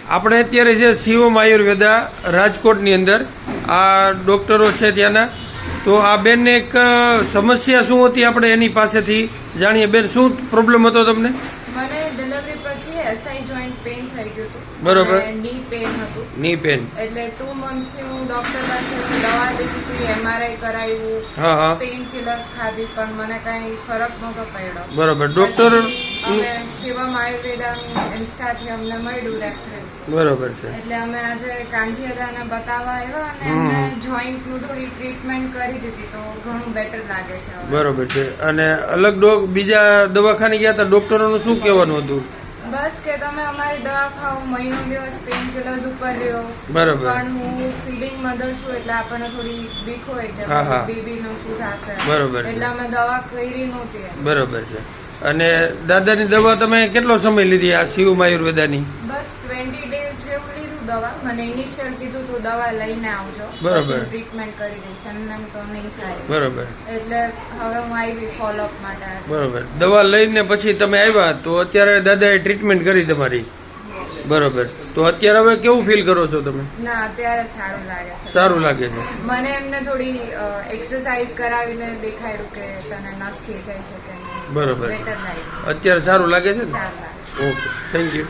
આપણે અત્યારે છે શિવમ આયુર્વેદા રાજકોટની અંદર આ ડૉક્ટરો છે ત્યાંના. તો આ બેનને એક સમસ્યા શું હતી આપણે એની પાસેથી જાણીએ. બેન, શું પ્રોબ્લેમ હતો તમને? મને ડિલિવરી પછી એસઆઈ જોઈન્ટ પેઇન થઈ ગયું હતું. બરોબર. ની પેઇન હતું. ની પેન. એટલે 2 મંથથી હું ડોક્ટર પાસે દવા લીધી હતી, એમઆરઆઈ કરાવ્યું, હા હા, પેઇન કિલર્સ ખાધી, પણ મને કઈ ફરક નહોતો પડ્યો. બરોબર. ડોક્ટર અમે શિવમ આયુર્વેદા ઇન્સ્ટાથી અમને મળ્યું રેફરન્સ. બરોબર છે. એટલે અમે આજે કાંજીદાને બતાવવા આવ્યા અને એમને જોઈન્ટનું થોડી ટ્રીટમેન્ટ કરી દીધી, તો ઘણું બેટર લાગે છે હવે. બરોબર છે. અને અલગ બીજા દવાખાને ગયા હતા, ડોક્ટરોનું શું કહેવાનું હતું? બસ કે તમે અમારી દવા ખાઓ, મહિનો દિવસ પેઇન કિલર્સ ઉપર રહ્યો. બરોબર. પણ હું ફીડિંગ મધર છું એટલે આપણને થોડી બીક હોય કે હા, હા. બેબીનું શું થશે. બરોબર છે. એટલે અમે દવા કરી નહોતી. બરોબર છે. અને દાદાની દવા તમે કેટલો સમય લીધી આ શિવમ આયુર્વેદાની? બસ 20 ડેઝ જેવું લીધું દવા. મને ઇનિશિયલ કીધું તું દવા લઈને આવજો, બરોબર. ટ્રીટમેન્ટ કરી દઈશ, એમને તો નહીં થાય. બરોબર. એટલે હવે હું આવી ફોલોઅપ માટે આજે. બરોબર. દવા લઈને પછી તમે આવ્યા તો અત્યારે દાદાએ ટ્રીટમેન્ટ કરી તમારી. બરોબર. તો અત્યારે હવે કેવું ફીલ કરો છો તમે? ના, અત્યારે સારું લાગે છે. સારું લાગે છે. મને એમને થોડી એક્સરસાઇઝ કરાવીને દેખાડ્યું કે તને નસ ખેંચાઈ છે કે નહીં. બરોબર. બેટર લાગ્યું. અત્યારે સારું લાગે છે ને? સારું લાગે. Okay, thank you.